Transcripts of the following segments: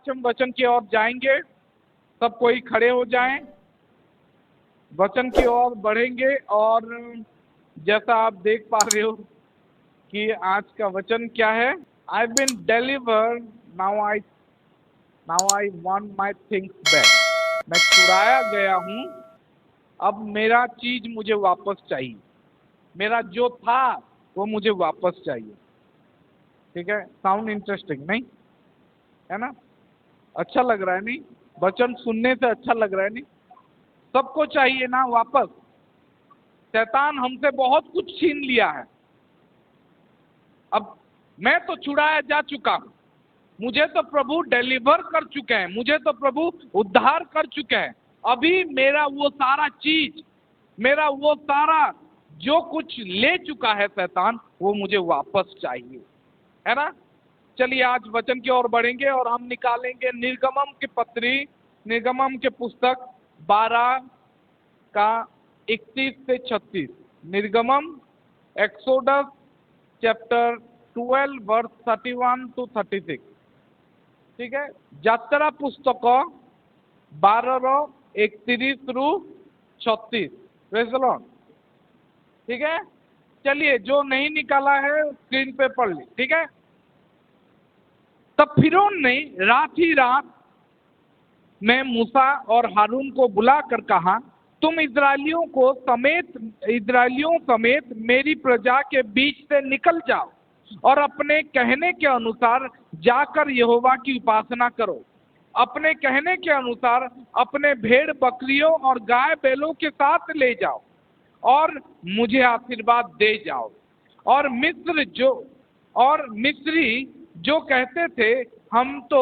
आज हम वचन की ओर जाएंगे। सब कोई खड़े हो जाएं, वचन की ओर बढ़ेंगे। और जैसा आप देख पा रहे हो कि आज का वचन क्या है, I been delivered, now I want my things back. मैं छुड़ाया गया हूं, अब मेरा चीज मुझे वापस चाहिए, मेरा जो था वो मुझे वापस चाहिए। ठीक है, साउंड इंटरेस्टिंग नहीं है ना? अच्छा लग रहा है नहीं? वचन सुनने से अच्छा लग रहा है नहीं? सबको चाहिए ना वापस। शैतान हमसे बहुत कुछ छीन लिया है। अब मैं तो छुड़ाया जा चुका हूं, मुझे तो प्रभु डिलीवर कर चुके हैं, मुझे तो प्रभु उद्धार कर चुके हैं। अभी मेरा वो सारा चीज, मेरा वो सारा जो कुछ ले चुका है शैतान, वो मुझे वापस चाहिए, है ना? चलिए आज वचन की ओर बढ़ेंगे और हम निकालेंगे निर्गमम की पत्री, निर्गमम के पुस्तक 12 का 31 से 36। निर्गमम, एक्सोडस चैप्टर 12 वर्स 31 to 36। ठीक है, यात्रा पुस्तक 12 31 रू 36। Praise the Lord. ठीक है, चलिए जो नहीं निकाला है स्क्रीन पे पढ़ ली। ठीक है, तब फिरौन ने रात ही रात में मूसा और हारून को बुलाकर कहा, तुम इस्राएलियों समेत मेरी प्रजा के बीच से निकल जाओ और अपने कहने के अनुसार जाकर यहोवा की उपासना करो। अपने कहने के अनुसार अपने भेड़ बकरियों और गाय बैलों के साथ ले जाओ और मुझे आशीर्वाद दे जाओ। और मिस्री जो कहते थे हम तो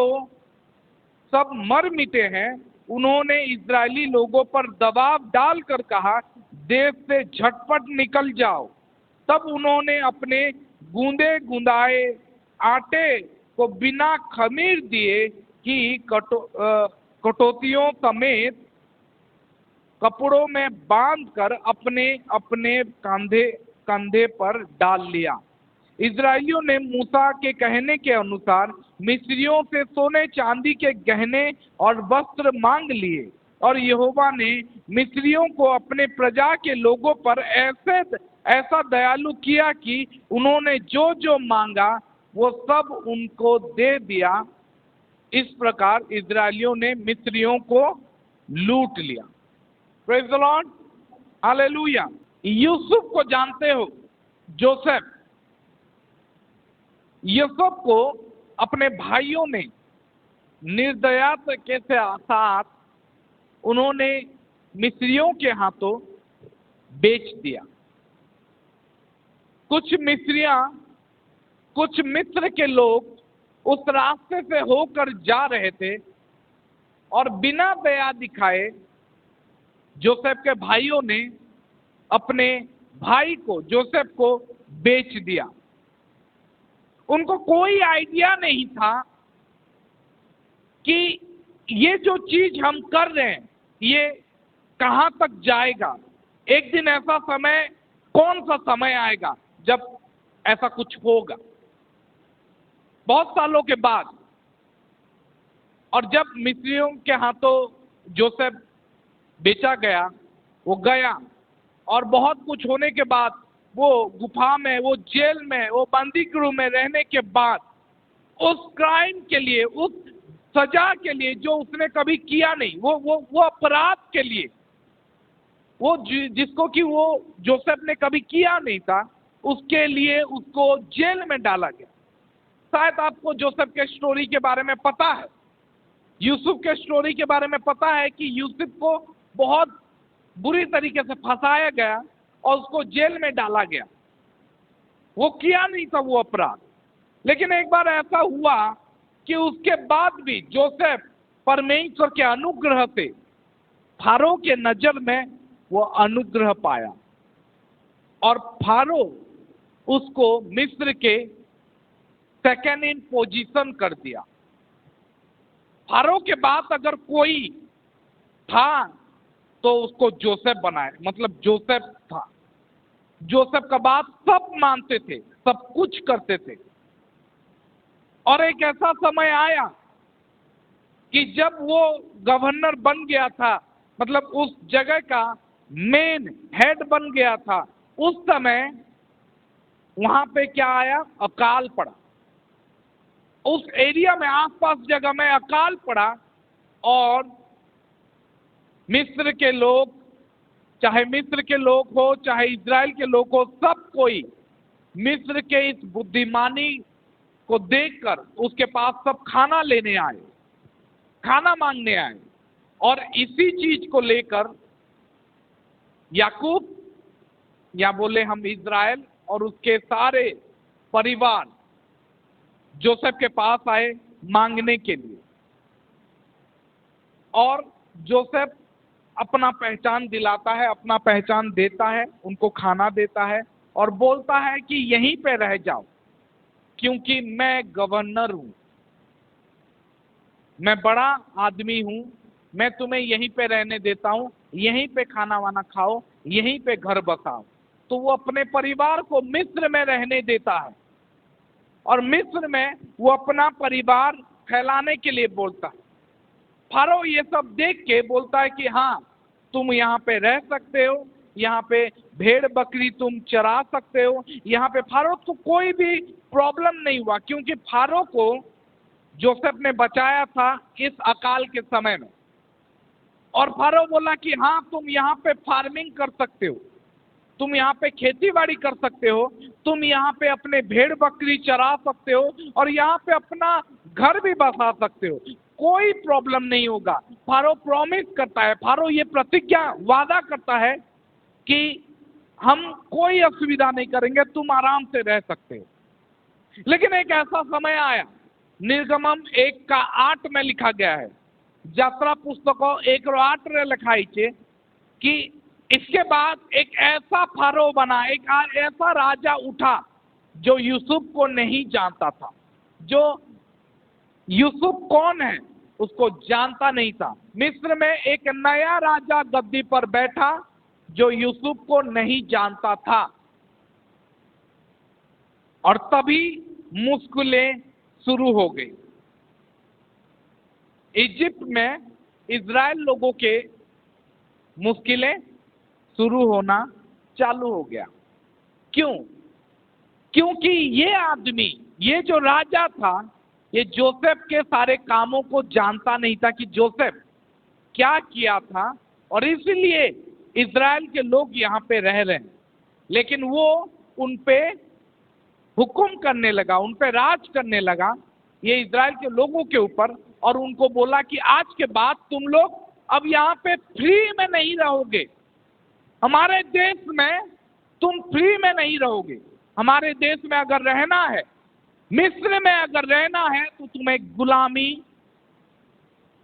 सब मर मिटे हैं, उन्होंने इस्राएली लोगों पर दबाव डालकर कहा, देश से झटपट निकल जाओ। तब उन्होंने अपने गूंदे गुंदाए आटे को बिना खमीर दिए कि कटोतियों समेत कपड़ों में बांधकर अपने अपने कंधे पर डाल लिया। इस्राएलियों ने मूसा के कहने के अनुसार मिस्रियों से सोने चांदी के गहने और वस्त्र मांग लिए, और यहोवा ने मिस्रियों को अपने प्रजा के लोगों पर ऐसा दयालु किया कि उन्होंने जो जो मांगा वो सब उनको दे दिया। इस प्रकार इस्राएलियों ने मिस्रियों को लूट लिया। Praise the Lord, hallelujah. Yusuf को जानते हो, यूसुफ को अपने भाइयों ने निर्दयता के साथ उन्होंने मिस्रियों के हाथों बेच दिया। कुछ मिस्र के लोग उस रास्ते से होकर जा रहे थे और बिना दया दिखाए जोसेफ के भाइयों ने अपने भाई को, जोसेफ को बेच दिया। उनको कोई आइडिया नहीं था कि ये जो चीज हम कर रहे हैं ये कहां तक जाएगा। एक दिन ऐसा समय, कौन सा समय आएगा जब ऐसा कुछ होगा। बहुत सालों के बाद, और जब मिस्रियों के हाथों जोसेफ बेचा गया, वो गया और बहुत कुछ होने के बाद वो गुफा में, वो जेल में, वो बंदी गृह में रहने के बाद उस क्राइम के लिए, उस सजा के लिए जो उसने कभी किया नहीं, वो अपराध के लिए, वो जिसको कि वो जोसेफ ने कभी किया नहीं था, उसके लिए उसको जेल में डाला गया। शायद आपको जोसेफ के स्टोरी के बारे में पता है, यूसुफ के स्टोरी के बारे में पता है कि यूसुफ को बहुत बुरी तरीके से फंसाया गया और उसको जेल में डाला गया। वो किया नहीं था वो अपराध, लेकिन एक बार ऐसा हुआ कि उसके बाद भी जोसेफ परमेश्वर के अनुग्रह से फारो के नजर में वो अनुग्रह पाया और फारो उसको मिस्र के सेकेंड इन पोजीशन कर दिया। फारो के बाद अगर कोई था तो उसको जोसेफ बनाया, मतलब जोसेफ था। जोसेफ का बात सब मानते थे, सब कुछ करते थे। और एक ऐसा समय आया कि जब वो गवर्नर बन गया था, मतलब उस जगह का मेन हेड बन गया था, उस समय वहां पे क्या आया? अकाल पड़ा। उस एरिया में, आसपास जगह में अकाल पड़ा और मिस्र के लोग, चाहे मिस्र के लोग हो चाहे इजराइल के लोग हो, सब कोई मिस्र के इस बुद्धिमानी को देखकर उसके पास सब खाना लेने आए, खाना मांगने आए। और इसी चीज को लेकर याकूब, या बोले हम इजराइल और उसके सारे परिवार जोसेफ के पास आए मांगने के लिए। और जोसेफ अपना पहचान दिलाता है, अपना पहचान देता है, उनको खाना देता है और बोलता है कि यहीं पे रह जाओ, क्योंकि मैं गवर्नर हूं, मैं बड़ा आदमी हूं, मैं तुम्हें यहीं पे रहने देता हूं, यहीं पे खाना वाना खाओ, यहीं पे घर बसाओ। तो वो अपने परिवार को मिस्र में रहने देता है और मिस्र में वो अपना परिवार फैलाने के लिए बोलता है। फारो ये सब देख के बोलता है कि हाँ, तुम यहाँ पे रह सकते हो, यहाँ पे भेड़ बकरी तुम चरा सकते हो, यहाँ पे फारो को कोई भी प्रॉब्लम नहीं हुआ, क्योंकि फारो को जोसेफ ने बचाया था इस अकाल के समय में। और फारो बोला कि हाँ, तुम यहाँ पे फार्मिंग कर सकते हो, तुम यहाँ पे खेती बाड़ी कर सकते हो, तुम यहाँ पे अपने भेड़ बकरी चरा सकते हो और यहाँ पे अपना घर भी बसा सकते हो, कोई प्रॉब्लम नहीं होगा। फारो प्रॉमिस करता है, फारो ये प्रतिज्ञा वादा करता है कि हम कोई असुविधा नहीं करेंगे, तुम आराम से रह सकते हो। लेकिन एक ऐसा समय आया, निर्गमन 1:8 में लिखा गया है, यात्रा पुस्तकों 1:8 में लिखाई छे कि इसके बाद एक ऐसा फारो बना, एक ऐसा राजा उठा जो यूसुफ को नहीं जानता था, जो यूसुफ कौन है उसको जानता नहीं था। मिस्र में एक नया राजा गद्दी पर बैठा जो यूसुफ को नहीं जानता था। और तभी मुश्किलें शुरू हो गई। इजिप्ट में इजराइल लोगों के मुश्किलें शुरू होना चालू हो गया। क्यों? क्योंकि ये आदमी, ये जो राजा था, ये जोसेफ के सारे कामों को जानता नहीं था कि जोसेफ क्या किया था, और इसलिए इजराइल के लोग यहाँ पे रह रहे हैं। लेकिन वो उन पे हुक्म करने लगा, उन पे राज करने लगा, ये इजराइल के लोगों के ऊपर, और उनको बोला कि आज के बाद तुम लोग अब यहाँ पे फ्री में नहीं रहोगे, हमारे देश में तुम फ्री में नहीं रहोगे। हमारे देश में अगर रहना है, मिस्र में अगर रहना है, तो तुम्हें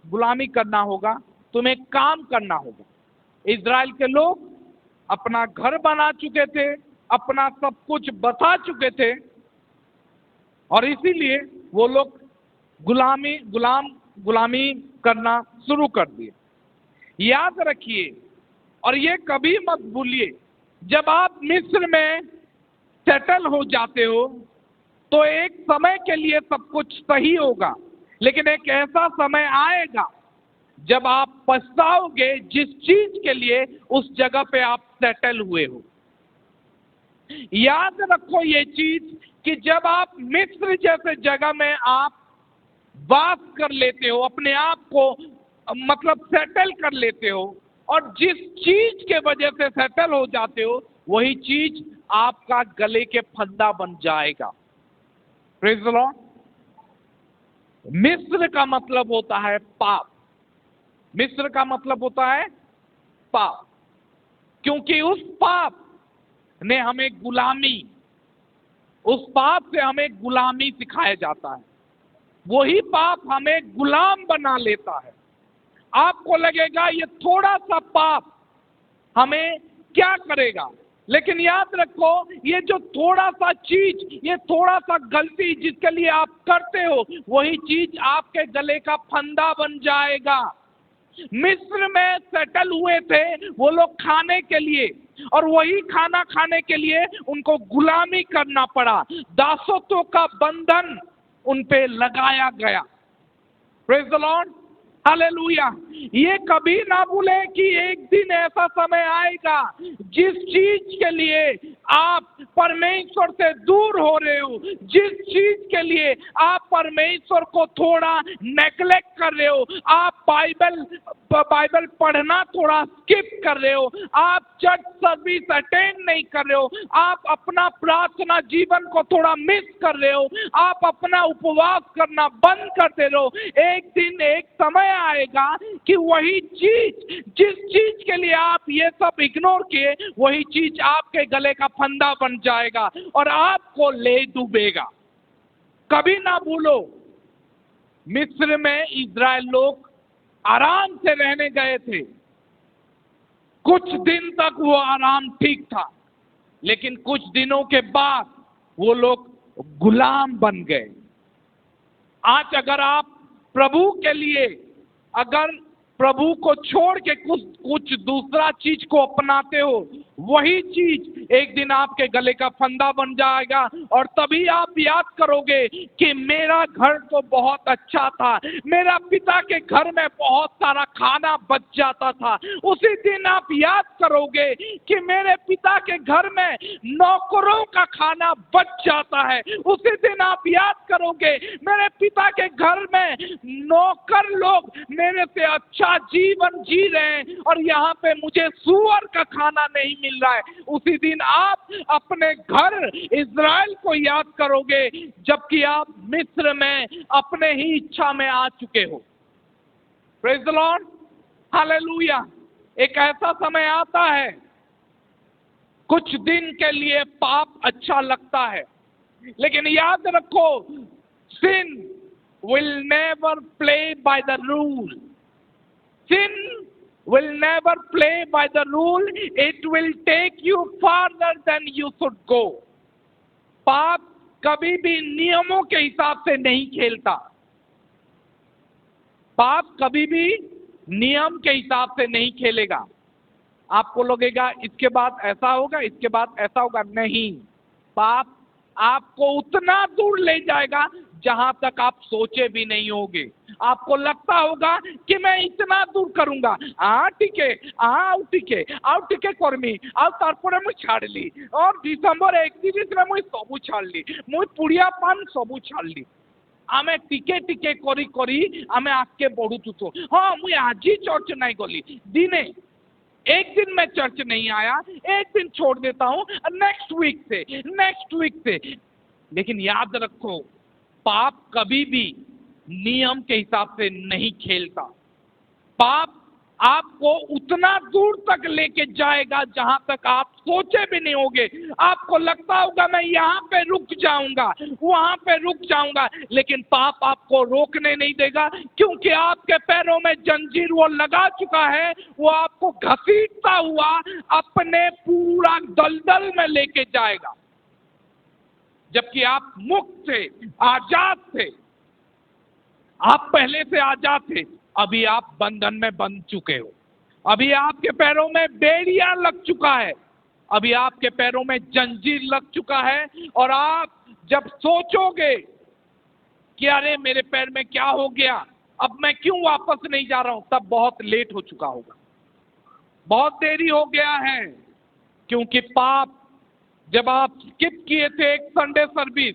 गुलामी करना होगा, तुम्हें काम करना होगा। इजराइल के लोग अपना घर बना चुके थे, अपना सब कुछ बसा चुके थे, और इसीलिए वो लोग गुलामी करना शुरू कर दिए। याद रखिए, और ये कभी मत भूलिए, जब आप मिस्र में सेटल हो जाते हो तो एक समय के लिए सब कुछ सही होगा, लेकिन एक ऐसा समय आएगा जब आप पछताओगे जिस चीज के लिए उस जगह पे आप सेटल हुए हो। याद रखो ये चीज कि जब आप मिस्र जैसे जगह में आप वास कर लेते हो, अपने आप को मतलब सेटल कर लेते हो, और जिस चीज के वजह से सेटल हो जाते हो, वही चीज आपका गले के फंदा बन जाएगा। Praise the Lord. मिस्र का मतलब होता है पाप। मिस्र का मतलब होता है पाप, क्योंकि उस पाप ने हमें गुलामी, उस पाप से हमें गुलामी सिखाया जाता है। वही पाप हमें गुलाम बना लेता है। आपको लगेगा ये थोड़ा सा पाप हमें क्या करेगा, लेकिन याद रखो, ये जो थोड़ा सा चीज, ये थोड़ा सा गलती जिसके लिए आप करते हो, वही चीज आपके गले का फंदा बन जाएगा। मिस्र में सेटल हुए थे वो लोग खाने के लिए, और वही खाना खाने के लिए उनको गुलामी करना पड़ा। दासत्व का बंधन उन पे लगाया गया। Praise the Lord. हालेलुया। ये कभी ना भूले कि एक दिन ऐसा समय आएगा जिस चीज के लिए आप परमेश्वर से दूर हो रहे हो, जिस चीज के लिए आप परमेश्वर को थोड़ा नेग्लेक्ट कर रहे हो, आप बाइबल पढ़ना थोड़ा स्किप कर रहे हो, आप चर्च सर्विस अटेंड नहीं कर रहे हो, आप अपना प्रार्थना जीवन को थोड़ा मिस कर रहे हो, आप अपना उपवास करना बंद कर दे रहे हो, एक दिन एक समय आएगा कि वही चीज, जिस चीज के लिए आप ये सब इग्नोर किए, वही चीज आपके गले का फंदा बन जाएगा और आपको ले डूबेगा। कभी ना भूलो, मिस्र में इजराइल लोग आराम से रहने गए थे। कुछ दिन तक वो आराम ठीक था, लेकिन कुछ दिनों के बाद वो लोग गुलाम बन गए। आज अगर आप प्रभु के लिए, अगर प्रभु को छोड़ के कुछ दूसरा चीज को अपनाते हो, वही चीज एक दिन आपके गले का फंदा बन जाएगा और तभी आप याद करोगे कि मेरा घर तो बहुत अच्छा था, मेरा पिता के घर में बहुत सारा खाना बच जाता था। उसी दिन आप याद करोगे कि मेरे पिता के घर में नौकरों का खाना बच जाता है। उसी दिन आप याद करोगे मेरे पिता के घर में नौकर लोग मेरे से अच्छा जीवन जी रहे हैं और यहाँ पे मुझे सूअर का खाना नहीं मिल रहा है। उसी दिन आप अपने घर इज़राइल को याद करोगे, जबकि आप मिस्र में अपने ही इच्छा में आ चुके हो। Praise the Lord, hallelujah. एक ऐसा समय आता है, कुछ दिन के लिए पाप अच्छा लगता है, लेकिन याद रखो, sin will never play by the rule. Sin will never play by the rule. It will take you farther than you should go. पाप कभी भी नियमों के हिसाब से नहीं खेलता। पाप कभी भी नियम के हिसाब से नहीं खेलेगा। आपको लगेगा इसके बाद ऐसा होगा, इसके बाद ऐसा होगा, नहीं। पाप आपको उतना दूर ले जाएगा जहां तक आप सोचे भी नहीं होगे। आपको लगता होगा कि मैं इतना दूर करूंगा, टिके टिके कर्मी आ तारपरे मुझे छाड़ली और डिसेम्बर 31 में मुझे सबू छाड़ली, मुझे पुड़िया पान सबू छाड़ली। आमे टिके टिके करी करी आमे आगे बढ़ुचु। तो हाँ, मुझे आज चर्च नहीं गली, दिने एक दिन मैं चर्च नहीं आया, एक दिन छोड़ देता हूँ, नेक्स्ट वीक से। लेकिन याद रखो, पाप कभी भी नियम के हिसाब से नहीं खेलता। पाप आपको उतना दूर तक लेके जाएगा जहां तक आप सोचे भी नहीं होगे। आपको लगता होगा मैं यहाँ पे रुक जाऊंगा, वहां पे रुक जाऊंगा, लेकिन पाप आपको रोकने नहीं देगा, क्योंकि आपके पैरों में जंजीर वो लगा चुका है। वो आपको घसीटता हुआ अपने पूरा दलदल में लेके जाएगा। जबकि आप मुक्त थे, आजाद थे, आप पहले से आजाद थे, अभी आप बंधन में बंध चुके हो। अभी आपके पैरों में बेड़िया लग चुका है, अभी आपके पैरों में जंजीर लग चुका है। और आप जब सोचोगे कि अरे मेरे पैर में क्या हो गया, अब मैं क्यों वापस नहीं जा रहा हूं, तब बहुत लेट हो चुका होगा, बहुत देरी हो गया है। क्योंकि पाप, जब आप स्किप किए थे एक संडे सर्विस,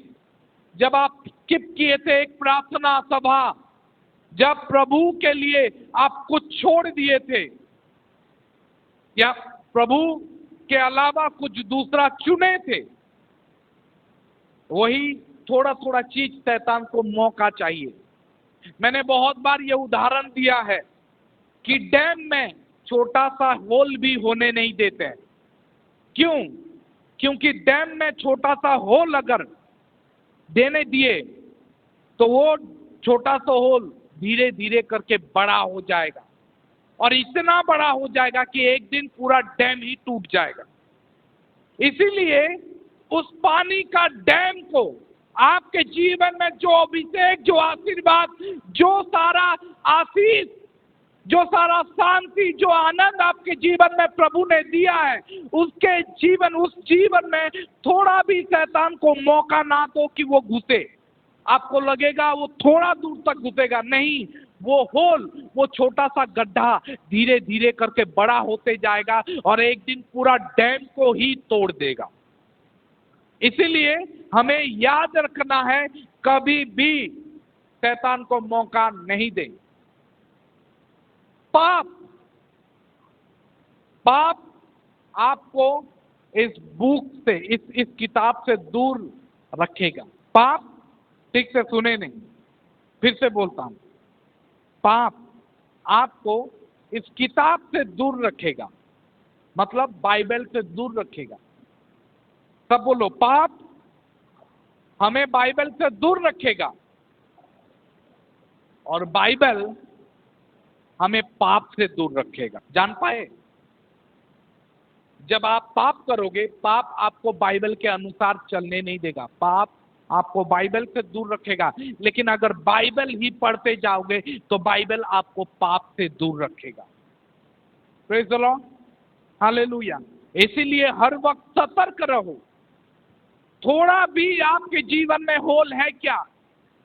जब आप स्किप किए थे एक प्रार्थना सभा, जब प्रभु के लिए आप कुछ छोड़ दिए थे या प्रभु के अलावा कुछ दूसरा चुने थे, वही थोड़ा थोड़ा चीज शैतान को मौका चाहिए। मैंने बहुत बार ये उदाहरण दिया है कि डैम में छोटा सा होल भी होने नहीं देते हैं। क्यों? क्योंकि डैम में छोटा सा होल अगर देने दिए तो वो छोटा सा होल धीरे धीरे करके बड़ा हो जाएगा और इतना बड़ा हो जाएगा कि एक दिन पूरा डैम ही टूट जाएगा। इसीलिए उस पानी का डैम को आपके जीवन में जो अभिषेक, जो आशीर्वाद, जो सारा आशीष, जो सारा शांति, जो आनंद आपके जीवन में प्रभु ने दिया है, उस जीवन में थोड़ा भी शैतान को मौका ना दो कि वो घुसे। आपको लगेगा वो थोड़ा दूर तक घुसेगा, नहीं, वो होल, वो छोटा सा गड्ढा धीरे धीरे करके बड़ा होते जाएगा और एक दिन पूरा डैम को ही तोड़ देगा। इसीलिए हमें याद रखना है, कभी भी शैतान को मौका नहीं दें। पाप पाप आपको इस बुक से, इस किताब से दूर रखेगा। पाप, ठीक से सुने नहीं, फिर से बोलता हूं, पाप आपको इस किताब से दूर रखेगा, मतलब बाइबल से दूर रखेगा। सब बोलो, पाप हमें बाइबल से दूर रखेगा और बाइबल हमें पाप से दूर रखेगा। जान पाए? जब आप पाप करोगे, पाप आपको बाइबल के अनुसार चलने नहीं देगा, पाप आपको बाइबल से दूर रखेगा। लेकिन अगर बाइबल ही पढ़ते जाओगे तो बाइबल आपको पाप से दूर रखेगा। Praise the Lord, hallelujah. इसीलिए हर वक्त सतर्क रहो। थोड़ा भी आपके जीवन में होल है क्या?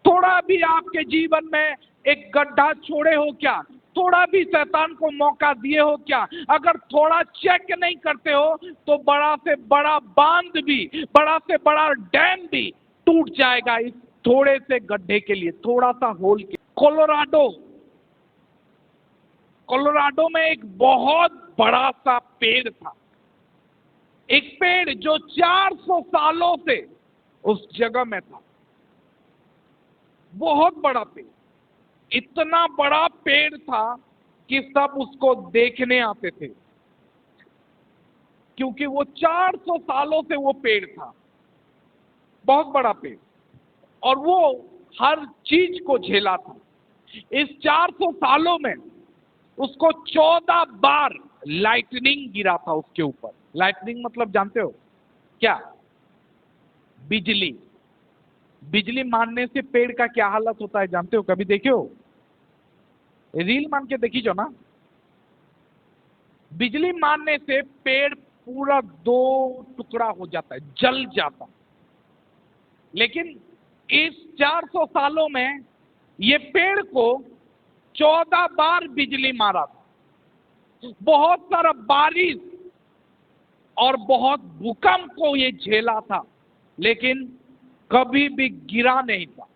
थोड़ा भी आपके जीवन में एक गड्ढा छोड़े हो क्या? थोड़ा भी शैतान को मौका दिए हो क्या? अगर थोड़ा चेक नहीं करते हो तो बड़ा से बड़ा बांध भी, बड़ा से बड़ा डैम भी टूट जाएगा इस थोड़े से गड्ढे के लिए, थोड़ा सा होल के। कोलोराडो में एक बहुत बड़ा सा पेड़ था, एक पेड़ जो 400 सालों से उस जगह में था। बहुत बड़ा पेड़, इतना बड़ा पेड़ था कि सब उसको देखने आते थे, क्योंकि वो 400 सालों से वो पेड़ था। बहुत बड़ा पेड़, और वो हर चीज को झेला था। इस 400 सालों में उसको 14 बार लाइटनिंग गिरा था उसके ऊपर। लाइटनिंग मतलब जानते हो क्या? बिजली। बिजली मारने से पेड़ का क्या हालत होता है जानते हो? कभी देखे हो? रील मान के देखी जो ना, बिजली मारने से पेड़ पूरा 2 टुकड़ा हो जाता है, जल जाता। लेकिन इस 400 सालों में ये पेड़ को 14 बार बिजली मारा था। बहुत सारा बारिश और बहुत भूकंप को ये झेला था, लेकिन कभी भी गिरा नहीं था।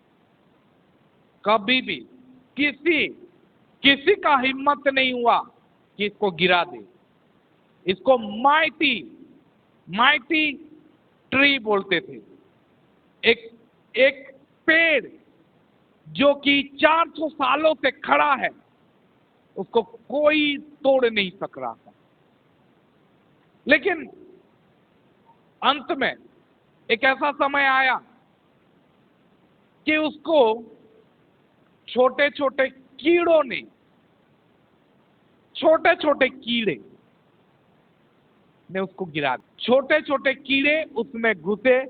कभी भी किसी का हिम्मत नहीं हुआ कि इसको गिरा दे। इसको माइटी ट्री बोलते थे। एक पेड़ जो कि 400 सालों से खड़ा है, उसको कोई तोड़ नहीं सक रहा था। लेकिन अंत में एक ऐसा समय आया कि उसको छोटे छोटे कीड़ों ने, छोटे छोटे कीड़े ने उसको गिरा दिया। छोटे छोटे कीड़े उसमें घुसे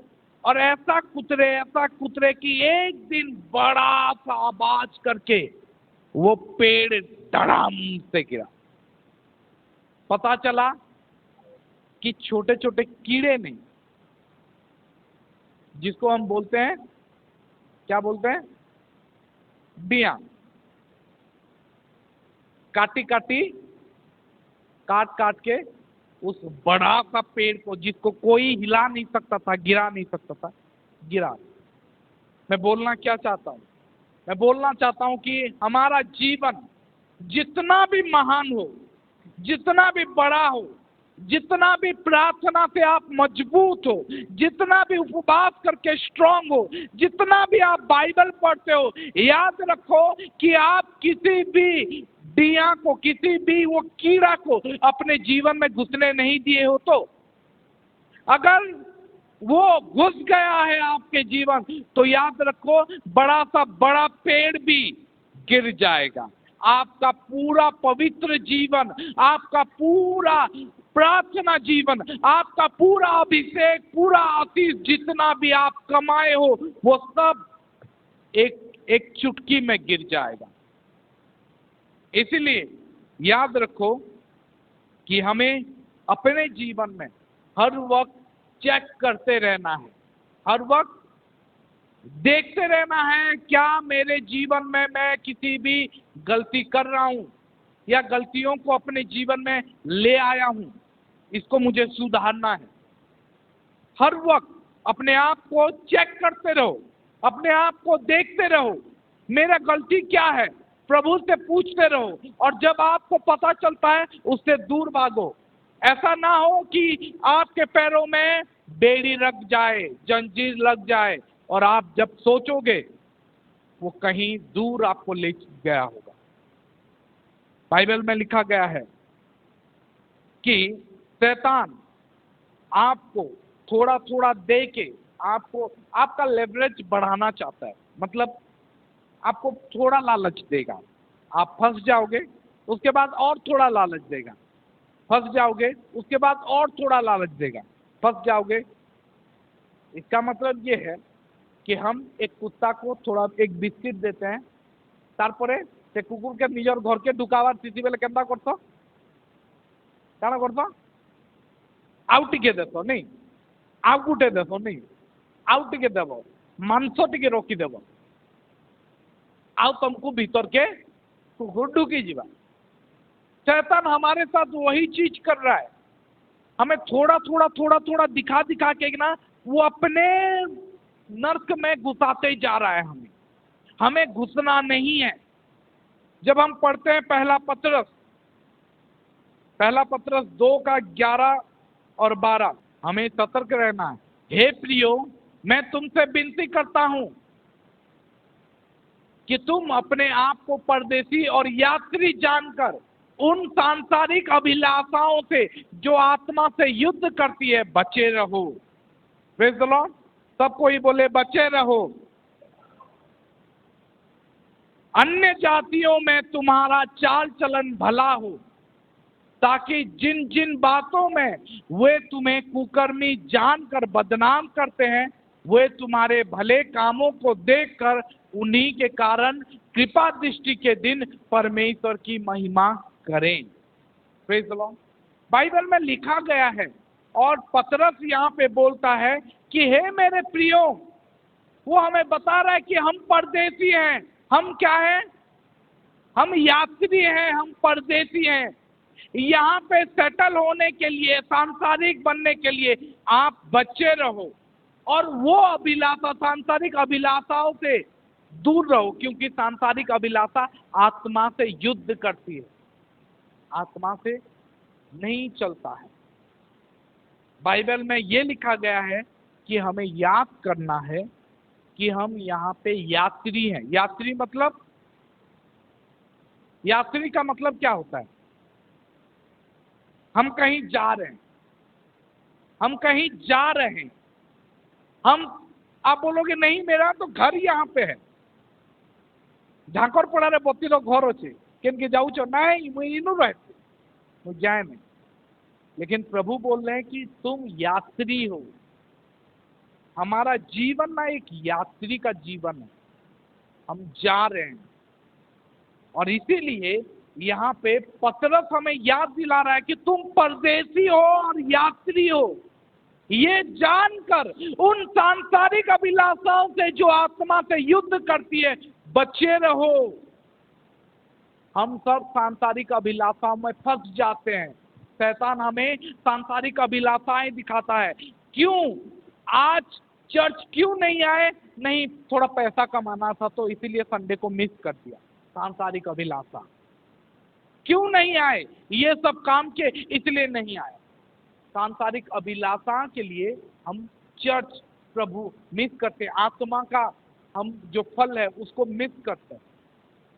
और ऐसा कुतरे कि एक दिन बड़ा सा आवाज करके वो पेड़ धड़ाम से गिरा। पता चला कि छोटे छोटे कीड़े नहीं, जिसको हम बोलते हैं, क्या बोलते हैं? बिया। काट के उस बड़ा सा पेड़ को, जिसको कोई हिला नहीं सकता था, गिरा नहीं सकता था, गिरा। मैं बोलना क्या चाहता हूं? मैं बोलना चाहता हूं कि हमारा जीवन जितना भी महान हो, जितना भी बड़ा हो, जितना भी प्रार्थना से आप मजबूत हो, जितना भी उपवास करके स्ट्रांग हो, जितना भी आप बाइबल पढ़ते हो, याद रखो कि आप किसी भी दिया को, किसी भी वो कीड़ा को अपने जीवन में घुसने नहीं दिए हो। तो अगर वो घुस गया है आपके जीवन, तो याद रखो बड़ा पेड़ भी गिर जाएगा। आपका पूरा पवित्र जीवन, आपका पूरा प्रार्थना जीवन, आपका पूरा अभिषेक, पूरा आशीष जितना भी आप कमाए हो, वो सब एक चुटकी में गिर जाएगा। इसलिए याद रखो कि हमें अपने जीवन में हर वक्त चेक करते रहना है। हर वक्त देखते रहना है क्या मेरे जीवन में मैं किसी भी गलती कर रहा हूं या गलतियों को अपने जीवन में ले आया हूं, इसको मुझे सुधारना है। हर वक्त अपने आप को चेक करते रहो, अपने आप को देखते रहो, मेरा गलती क्या है, प्रभु से पूछते रहो, और जब आपको पता चलता है उससे दूर भागो। ऐसा ना हो कि आपके पैरों में बेड़ी लग जाए, जंजीर लग जाए, और आप जब सोचोगे वो कहीं दूर आपको ले गया होगा। बाइबल में लिखा गया है कि शैतान आपको थोड़ा थोड़ा दे के आपको आपका लेवरेज बढ़ाना चाहता है। मतलब आपको थोड़ा लालच देगा, आप फंस जाओगे, उसके बाद और थोड़ा लालच देगा, फंस जाओगे, उसके बाद और थोड़ा लालच देगा, फंस जाओगे। इसका मतलब ये है कि हम एक कुत्ता को थोड़ा एक बिस्किट देते हैं, तारपरे से कुकुर के निजर घर के ढुकावार स्थिति बेले केनता करतो, काना करतो, आउ टिके देतो नहीं, आउ गुटे देतो नहीं, आउ टिके देवो, मांस टिके रोकी देवो, आउ तुमको भीतर के कुकुर ढुकी जीवा। शैतान हमारे साथ वही चीज कर रहा है, हमें थोड़ा थोड़ा थोड़ा थोड़ा दिखा दिखा के ना वो अपने नर्क में घुसाते जा रहा है। हमें घुसना नहीं है। जब हम पढ़ते हैं पहला पत्रस 2 का 11 और 12, हमें सतर्क रहना है। हे प्रियो, मैं तुमसे विनती करता हूं कि तुम अपने आप को परदेसी और यात्री जानकर उन सांसारिक अभिलाषाओं से जो आत्मा से युद्ध करती है बचे रहो। Praise the Lord. सब कोई बोले बचे रहो। अन्य जातियों में तुम्हारा चाल चलन भला हो, ताकि जिन जिन बातों में वे तुम्हें कुकर्मी जानकर बदनाम करते हैं, वे तुम्हारे भले कामों को देखकर उन्हीं के कारण कृपा दृष्टि के दिन परमेश्वर की महिमा करें। Praise the Lord. बाइबल में लिखा गया है और पतरस यहाँ पे बोलता है कि हे मेरे प्रियो, वो हमें बता रहा है कि हम परदेसी हैं। हम क्या हैं? हम यात्री हैं, हम परदेसी हैं। यहाँ पे सेटल होने के लिए, सांसारिक बनने के लिए आप बचे रहो और वो अभिलाषा, सांसारिक अभिलाषाओं से दूर रहो, क्योंकि सांसारिक अभिलाषा आत्मा से युद्ध करती है, आत्मा से नहीं चलता है। बाइबल में ये लिखा गया है कि हमें याद करना है कि हम यहाँ पे यात्री हैं। यात्री का मतलब क्या होता है? हम कहीं जा रहे हैं, हम कहीं जा रहे हैं। आप बोलोगे नहीं मेरा तो घर यहाँ पे है, झाकर पड़ारे बतीर घर अच्छे, केनके जाऊच नहीं मुझे इनू रहते मुझे जाए नहीं। लेकिन प्रभु बोल रहे हैं कि तुम यात्री हो। हमारा जीवन ना एक यात्री का जीवन है, हम जा रहे हैं। और इसीलिए यहाँ पे पतरस हमें याद दिला रहा है कि तुम परदेसी हो और यात्री हो। ये जानकर उन सांसारिक अभिलाषाओं से जो आत्मा से युद्ध करती है बचे रहो। हम सब सांसारिक अभिलाषाओं में फंस जाते हैं। शैतान हमें सांसारिक अभिलाषाएं दिखाता है। क्यों आज चर्च क्यों नहीं आए? नहीं, थोड़ा पैसा कमाना था तो इसीलिए संडे को मिस कर दिया। सांसारिक अभिलाषा। क्यों नहीं आए? ये सब काम के इसलिए नहीं आए। सांसारिक अभिलाषा के लिए हम चर्च प्रभु मिस करते, आत्मा का हम जो फल है उसको मिस करते हैं।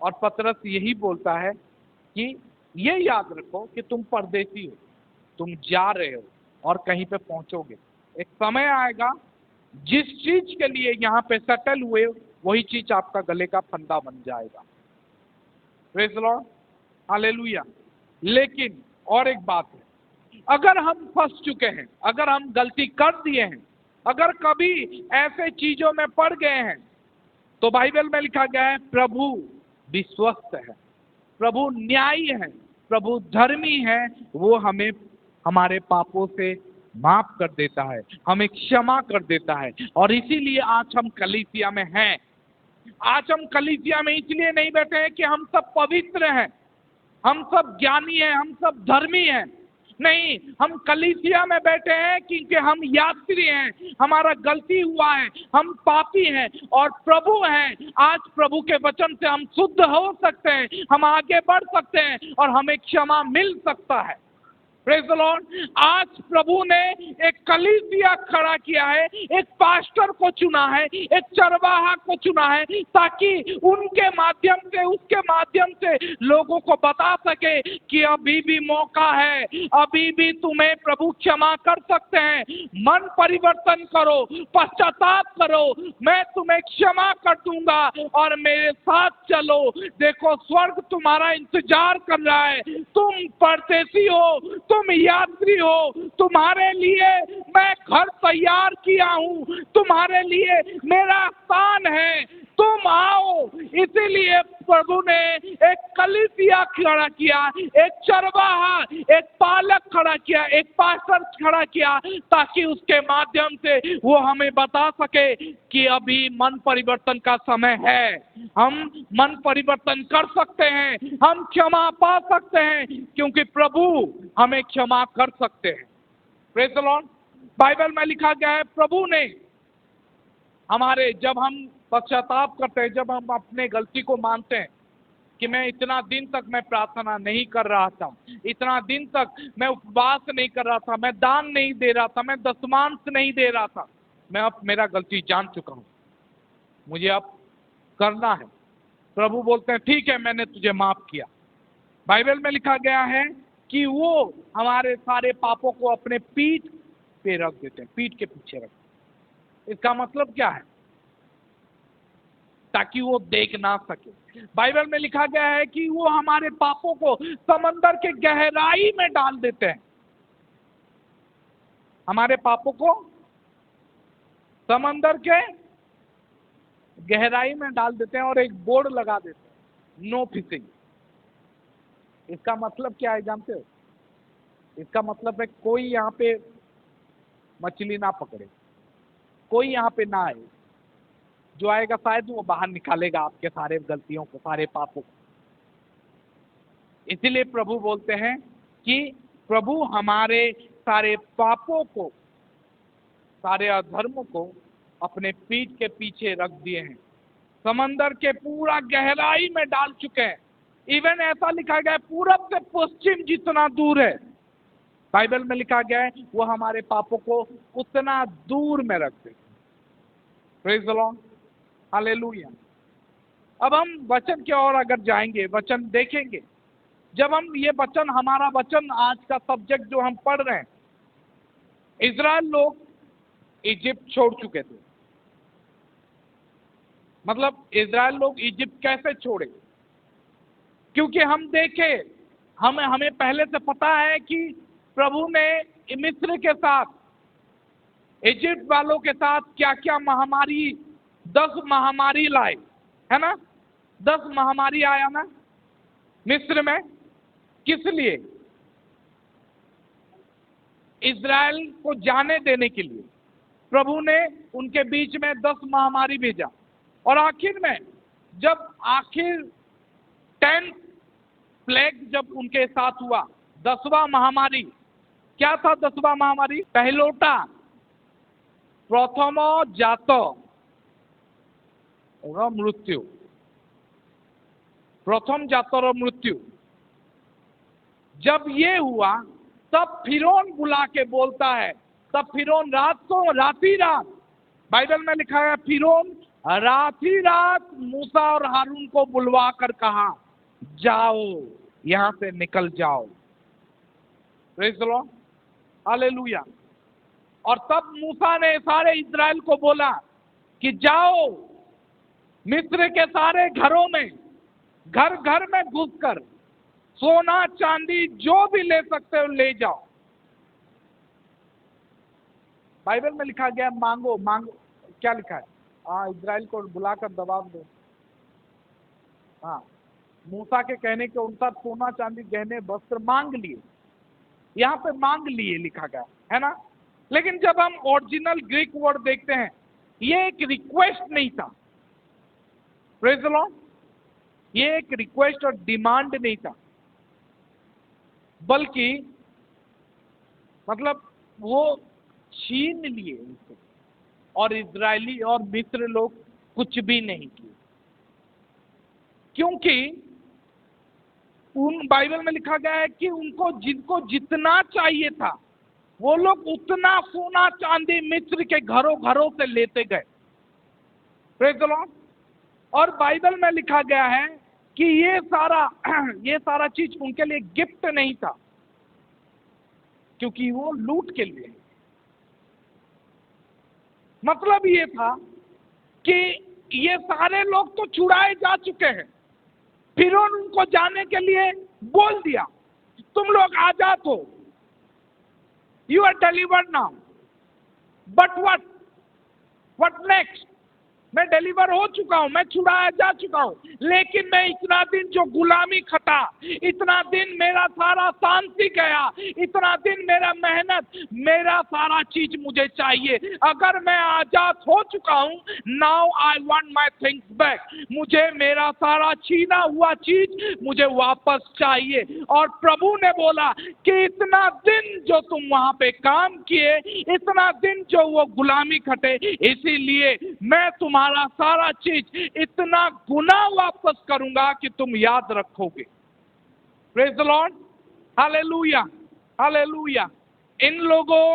और पतरस यही बोलता है कि ये याद रखो कि तुम परदेसी हो, तुम जा रहे हो और कहीं पे पहुंचोगे। एक समय आएगा जिस चीज के लिए यहाँ पे सेटल हुए वही चीज आपका गले का फंदा बन जाएगा। Praise the Lord, hallelujah. लेकिन और एक बात है, अगर हम फंस चुके हैं, अगर हम गलती कर दिए हैं, अगर कभी ऐसे चीजों में पड़ गए हैं, तो बाइबल में लिखा गया है प्रभु विश्वस्त है, प्रभु न्यायी है, प्रभु धर्मी है, वो हमें हमारे पापों से माफ कर देता है, हमें क्षमा कर देता है। और इसीलिए आज हम कलीसिया में हैं। आज हम कलीसिया में इसलिए नहीं बैठे हैं कि हम सब पवित्र हैं, हम सब ज्ञानी हैं, हम सब धर्मी हैं। नहीं, हम कलीसिया में बैठे हैं क्योंकि हम यात्री हैं, हमारा गलती हुआ है, हम पापी हैं और प्रभु हैं। आज प्रभु के वचन से हम शुद्ध हो सकते हैं, हम आगे बढ़ सकते हैं और हमें क्षमा मिल सकता है। Praise the Lord. आज प्रभु ने एक कलीसिया खड़ा किया है, एक पास्टर को चुना है, एक चरवाहा को चुना है, ताकि उनके माध्यम से, उसके माध्यम से लोगों को बता सके कि अभी भी मौका है, अभी भी तुम्हें प्रभु क्षमा कर सकते हैं। मन परिवर्तन करो, पश्चाताप करो, मैं तुम्हें क्षमा कर दूंगा और मेरे साथ चलो। देखो, स्वर्ग तुम्हारा इंतजार कर रहा है। तुम परदेसी हो, तुम यात्री हो, तुम्हारे लिए मैं घर तैयार किया हूं, तुम्हारे लिए मेरा स्थान है, तुम आओ। इसीलिए प्रभु ने एक कलीसिया खड़ा किया, एक चरवाहा, एक पालक खड़ा किया, एक पास्टर खड़ा किया, ताकि उसके माध्यम से वो हमें बता सके कि अभी मन परिवर्तन का समय है, हम मन परिवर्तन कर सकते हैं, हम क्षमा पा सकते हैं, क्योंकि प्रभु हमें क्षमा कर सकते हैं। Praise the Lord. बाइबल में लिखा गया है, प्रभु ने हमारे, जब हम पश्चाताप करते हैं, जब हम अपने गलती को मानते हैं कि मैं इतना दिन तक मैं प्रार्थना नहीं कर रहा था, इतना दिन तक मैं उपवास नहीं कर रहा था, मैं दान नहीं दे रहा था, मैं दशमांश नहीं दे रहा था, मैं अब मेरा गलती जान चुका हूं, मुझे अब करना है। प्रभु बोलते हैं, ठीक है, मैंने तुझे माफ किया। बाइबल में लिखा गया है कि वो हमारे सारे पापों को अपने पीठ पे रख देते हैं, पीठ के पीछे रख देते। इसका मतलब क्या है? ताकि वो देख ना सके। बाइबल में लिखा गया है कि वो हमारे पापों को समंदर के गहराई में डाल देते हैं, हमारे पापों को समंदर के गहराई में डाल देते हैं और एक बोर्ड लगा देते हैं, नो फिशिंग। इसका मतलब क्या है जानते हो? इसका मतलब है कोई यहाँ पे मछली ना पकड़े, कोई यहाँ पे ना आए, जो आएगा शायद वो बाहर निकालेगा आपके सारे गलतियों को, सारे पापों को। इसीलिए प्रभु बोलते हैं कि प्रभु हमारे सारे पापों को, सारे अधर्मों को अपने पीठ के पीछे रख दिए हैं, समंदर के पूरा गहराई में डाल चुके हैं। इवन ऐसा लिखा गया है, पूरब से पश्चिम जितना दूर है, बाइबल में लिखा गया है, वो हमारे पापों को उतना दूर में रखते हैं। Praise the Lord, hallelujah. अब हम वचन की ओर अगर जाएंगे, वचन देखेंगे, जब हम ये वचन, हमारा वचन आज का सब्जेक्ट जो हम पढ़ रहे हैं, इजराइल लोग इजिप्ट छोड़ चुके थे। मतलब इजराइल लोग इजिप्ट कैसे छोड़े? क्योंकि हम देखे, हमें पहले से पता है कि प्रभु ने मिस्र के साथ, इजिप्ट वालों के साथ क्या क्या महामारी, 10 महामारी लाए, है ना? 10 महामारी आया ना मिस्र में। किस लिए? इजराइल को जाने देने के लिए प्रभु ने उनके बीच में 10 महामारी भेजा। और आखिर में जब 10th प्लेग जब उनके साथ हुआ, 10वां महामारी क्या था? 10वां महामारी पहलोटा, प्रथम जात मृत्यु, प्रथम जातर मृत्यु। जब ये हुआ तब फिरौन बुला के बोलता है, तब फिरौन रात ही रात, बाइबल में लिखा है, फिरौन रात ही रात मूसा और हारून को बुलवा कर कहा, जाओ यहां से निकल जाओ। Praise the Lord, hallelujah. और तब मूसा ने सारे इजराइल को बोला कि जाओ मिस्र के सारे घरों में, घर घर में घुसकर सोना चांदी जो भी ले सकते हो ले जाओ। बाइबल में लिखा गया, मांगो मांगो, क्या लिखा है? इजराइल को बुलाकर दबाव दो। हाँ, मूसा के कहने के अनुसार सोना चांदी गहने वस्त्र मांग लिए, यहाँ पे मांग लिए लिखा गया है ना। लेकिन जब हम ओरिजिनल ग्रीक वर्ड देखते हैं, ये एक रिक्वेस्ट नहीं था। Praise the Lord. ये एक रिक्वेस्ट और डिमांड नहीं था, बल्कि मतलब वो छीन लिए उनको, और इजरायली और मिस्र लोग कुछ भी नहीं किए, क्योंकि उन बाइबल में लिखा गया है कि उनको जिनको जितना चाहिए था वो लोग उतना सोना चांदी मिस्र के घरों घरों से लेते गए। Praise the Lord. और बाइबल में लिखा गया है कि ये सारा चीज उनके लिए गिफ्ट नहीं था, क्योंकि वो लूट के लिए। मतलब ये था कि ये सारे लोग तो छुड़ाए जा चुके हैं, फिर उनको जाने के लिए बोल दिया, तुम लोग आजाद हो, you are delivered now, but what next? मैं डिलीवर हो चुका हूं, मैं छुड़ाया जा चुका हूं, लेकिन मैं इतना दिन जो गुलामी खटा, इतना दिन मेरा सारा शांति गया, इतना दिन मेरा मेहनत, मेरा सारा चीज मुझे चाहिए। अगर मैं आजाद हो चुका हूं, now I want my things back. मुझे मेरा सारा छीना हुआ चीज मुझे वापस चाहिए। और प्रभु ने बोला कि इतना दिन जो तुम वहां पे काम किए, इतना दिन जो वो गुलामी खटे, इसीलिए मैं तुम्हारा सारा चीज इतना गुना वापस करूंगा कि तुम याद रखोगे। Praise the Lord. Hallelujah, hallelujah. इन लोगों,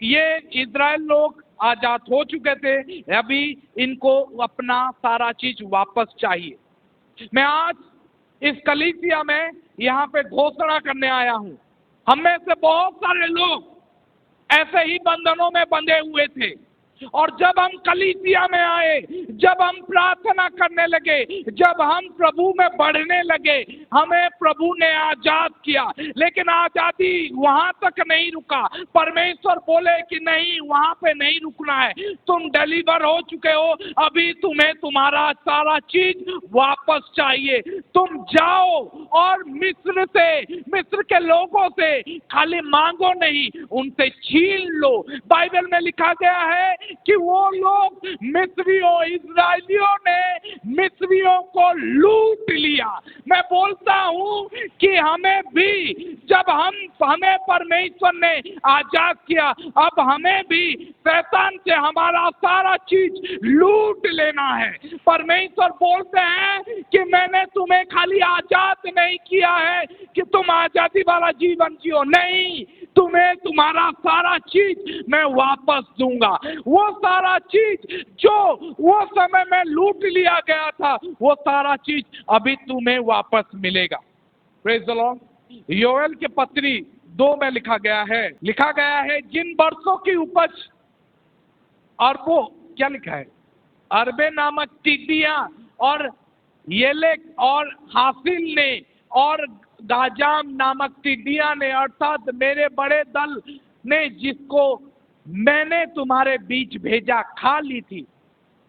ये इजराइल लोग आजाद हो चुके थे, अभी इनको अपना सारा चीज वापस चाहिए। मैं आज इस कलीसिया में यहाँ पे घोषणा करने आया हूं, हम में से बहुत सारे लोग ऐसे ही बंधनों में बंधे हुए थे, और जब हम कलीसिया में आए, जब हम प्रार्थना करने लगे, जब हम प्रभु में बढ़ने लगे, हमें प्रभु ने आजाद किया। लेकिन आजादी वहां तक नहीं रुका। परमेश्वर बोले कि नहीं, वहां पे नहीं रुकना है, तुम डिलीवर हो चुके हो, अभी तुम्हें तुम्हारा सारा चीज वापस चाहिए। तुम जाओ और मिस्र के लोगों से खाली मांगो नहीं, उनसे छीन लो। बाइबल में लिखा गया है कि वो लोग इजराइलियों ने मिस्रियों को लूट लिया। मैं बोलता हूं कि हमें भी, जब हमें परमेश्वर ने आजाद किया, अब हमें भी शैतान से हमारा सारा चीज लूट लेना है। परमेश्वर बोलते हैं कि मैंने तुम्हें खाली आजाद नहीं किया है कि तुम आजादी वाला जीवन जियो, नहीं, तुम्हें तुम्हारा सारा चीज मैं वापस दूंगा। वो सारा चीज जो वो समय में लूट लिया गया था, वो सारा चीज अभी तुम्हें वापस मिलेगा। Praise the Lord. योएल के पत्री 2 में लिखा गया है जिन वर्षों की उपज, और वो क्या लिखा है, अरबे नामक टिड्डियां और येलेक और हासिल ने और गाजाम नामक टिड्डियां ने, अर्थात मेरे बड़े दल ने, जिसको मैंने तुम्हारे बीच भेजा, खा ली थी,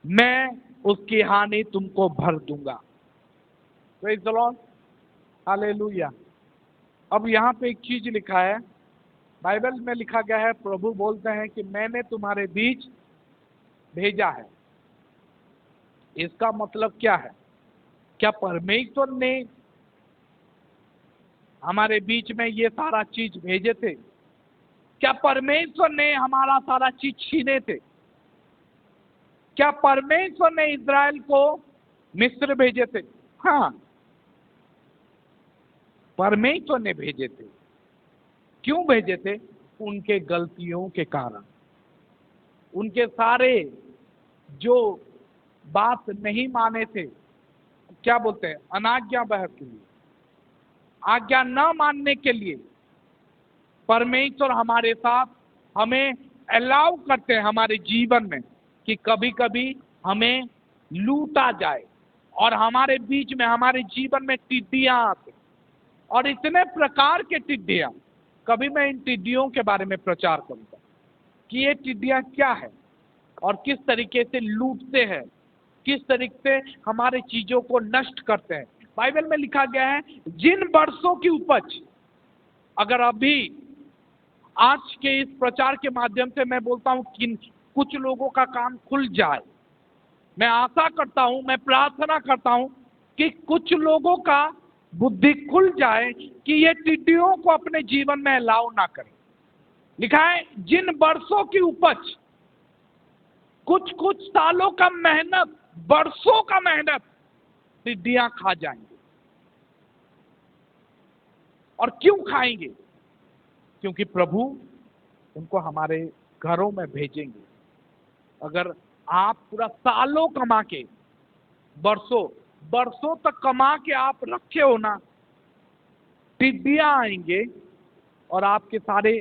मैं उसकी हानि तुमको भर दूंगा। Praise the Lord, hallelujah. अब यहाँ पे एक चीज लिखा है, बाइबल में लिखा गया है, प्रभु बोलते हैं कि मैंने तुम्हारे बीच भेजा है। इसका मतलब क्या है? क्या परमेश्वर ने हमारे बीच में ये सारा चीज भेजे थे? क्या परमेश्वर ने हमारा सारा चीज छीने थे? क्या परमेश्वर ने इजराइल को मिस्र भेजे थे? हाँ, परमेश्वर ने भेजे थे। क्यों भेजे थे? उनके गलतियों के कारण, उनके सारे जो बात नहीं माने थे, क्या बोलते हैं, अनाज्ञा बह के लिए, आज्ञा न मानने के लिए परमेश्वर हमारे साथ हमें अलाउ करते हैं हमारे जीवन में कि कभी कभी हमें लूटा जाए, और हमारे बीच में, हमारे जीवन में टिड्डियां आते, और इतने प्रकार के टिड्डियां। कभी मैं इन टिड्डियों के बारे में प्रचार करूंगा कि ये टिड्डियां क्या है और किस तरीके से लूटते हैं, किस तरीके से हमारे चीजों को नष्ट करते हैं। बाइबल में लिखा गया है जिन वर्षों की उपज, अगर अभी आज के इस प्रचार के माध्यम से मैं बोलता हूं कि कुछ लोगों का कान खुल जाए। मैं आशा करता हूं, मैं प्रार्थना करता हूं कि कुछ लोगों का बुद्धि खुल जाए कि ये टिड्डियों को अपने जीवन में अलाउ ना करें। लिखा है जिन वर्षों की उपज, कुछ कुछ सालों का मेहनत, वर्षों का मेहनत टिड्डियां खा जाएंगे। और क्यों खाएंगे? क्योंकि प्रभु उनको हमारे घरों में भेजेंगे। अगर आप पूरा सालों कमा के, वर्षों तक कमा के आप रखे हो ना, टिड्डियां आएंगे और आपके सारे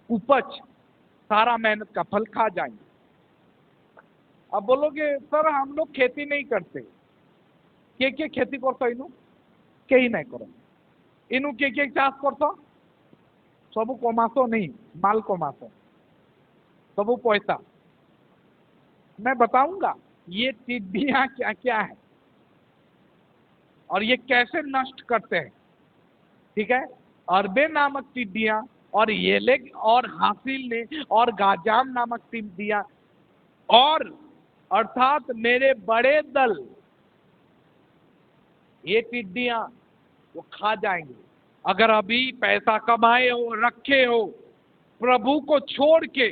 उपज, सारा मेहनत का फल खा जाएंगे। अब बोलोगे सर हम लोग खेती नहीं करते। के खेती करता इनु के ही नहीं करो इनु के चाष करता सब कमासो नहीं, माल कमासो सब पैसा। मैं बताऊंगा ये टिड्डियां क्या क्या है और ये कैसे नष्ट करते हैं। ठीक है, अरबे नामक टिड्डियां और येलेक और हासिल ने और गाजाम नामक टिड्डियां और अर्थात मेरे बड़े दल, ये टिड्डियां वो खा जाएंगे। अगर अभी पैसा कमाए हो, रखे हो, प्रभु को छोड़ के,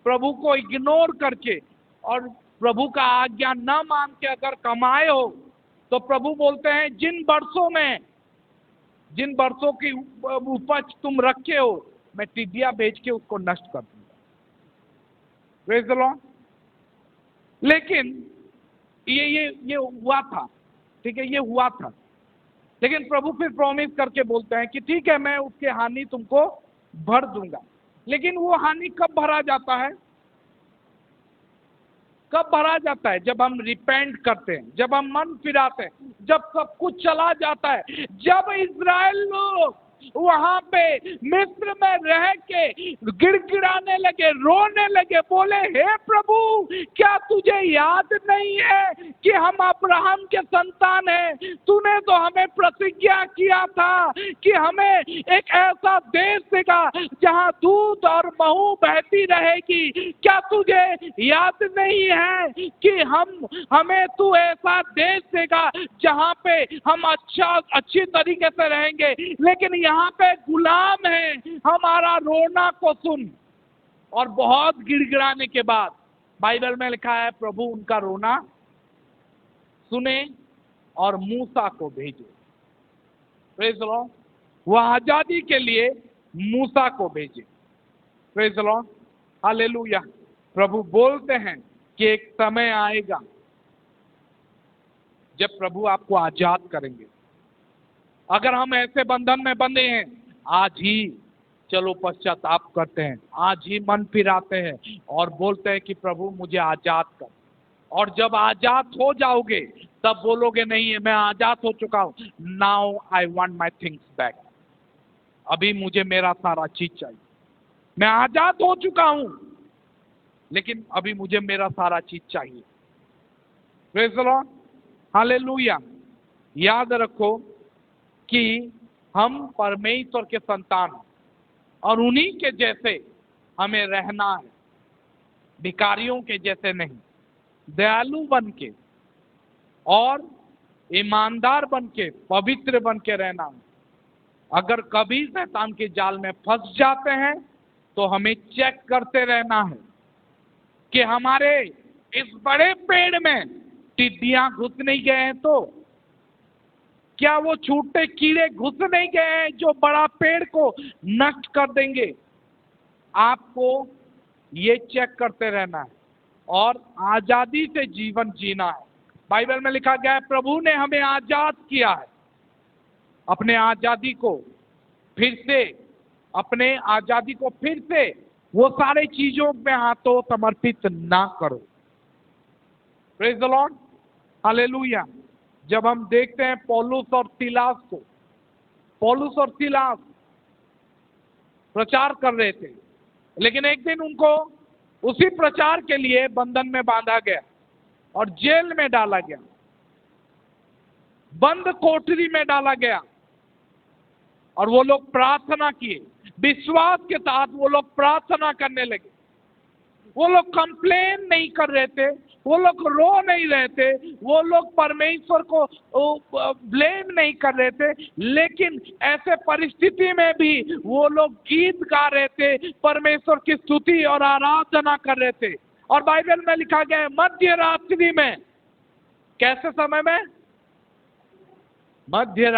प्रभु को इग्नोर करके और प्रभु का आज्ञा न मान के अगर कमाए हो, तो प्रभु बोलते हैं जिन वर्षों की उपज तुम रखे हो, मैं टिड्डियां भेज के उसको नष्ट कर दूंगा। Praise the Lord. लेकिन ये हुआ था, ठीक है, ये हुआ था। लेकिन प्रभु फिर प्रॉमिस करके बोलते हैं कि ठीक है मैं उसके हानि तुमको भर दूंगा। लेकिन वो हानि कब भरा जाता है? कब भरा जाता है? जब हम रिपेंट करते हैं, जब हम मन फिराते हैं, जब सब कुछ चला जाता है। जब इज़राइल लोग वहां पे मिस्र में रह के गिड़गिड़ाने लगे, रोने लगे, बोले हे प्रभु क्या तुझे याद नहीं है कि हम अब्राहम के संतान हैं? तूने तो हमें प्रतिज्ञा किया था कि हमें एक ऐसा देश देगा जहां दूध और महू बहती रहेगी। क्या तुझे याद नहीं है कि हमें तू ऐसा देश देगा जहां पे हम अच्छी तरीके से रहेंगे? लेकिन यहाँ पे गुलाम है, हमारा रोना को सुन। और बहुत गिड़गिड़ाने के बाद बाइबल में लिखा है प्रभु उनका रोना सुने और मूसा को भेजे। Praise the Lord. वो आजादी के लिए मूसा को भेजे। Praise the Lord, hallelujah. प्रभु बोलते हैं कि एक समय आएगा जब प्रभु आपको आजाद करेंगे। अगर हम ऐसे बंधन में बंधे हैं, आज ही चलो पश्चाताप करते हैं, आज ही मन फिराते हैं और बोलते हैं कि प्रभु मुझे आजाद कर। और जब आजाद हो जाओगे तब बोलोगे नहीं मैं आजाद हो चुका हूं, now I want my things back. अभी मुझे मेरा सारा चीज चाहिए। मैं आजाद हो चुका हूं लेकिन अभी मुझे मेरा सारा चीज चाहिए। Praise the Lord, hallelujah. याद रखो कि हम परमेश्वर के संतान हैं और उन्हीं के जैसे हमें रहना है, भिखारियों के जैसे नहीं, दयालु बन के और ईमानदार बन के, पवित्र बन के रहना है। अगर कभी शैतान के जाल में फंस जाते हैं तो हमें चेक करते रहना है कि हमारे इस बड़े पेड़ में टिड्डियां घुस नहीं गए हैं, तो क्या वो छोटे कीड़े घुस नहीं गए हैं जो बड़ा पेड़ को नष्ट कर देंगे? आपको ये चेक करते रहना है और आजादी से जीवन जीना है। बाइबल में लिखा गया है प्रभु ने हमें आजाद किया है। अपने आजादी को फिर से वो सारे चीजों में हाथों समर्पित ना करो। Praise the Lord, hallelujah. जब हम देखते हैं पौलुस और सीलास प्रचार कर रहे थे, लेकिन एक दिन उनको उसी प्रचार के लिए बंधन में बांधा गया और जेल में डाला गया, बंद कोठरी में डाला गया। और वो लोग प्रार्थना किए, विश्वास के साथ वो लोग प्रार्थना करने लगे। वो लोग कंप्लेन नहीं कर रहे थे, वो लोग रो नहीं रहे थे, वो लोग परमेश्वर को ब्लेम नहीं कर रहे थे, लेकिन ऐसे परिस्थिति में भी वो लोग गीत गा रहे थे, परमेश्वर की स्तुति और आराधना कर रहे थे। और बाइबल में लिखा गया है मध्य रात्रि में, कैसे समय में? मध्य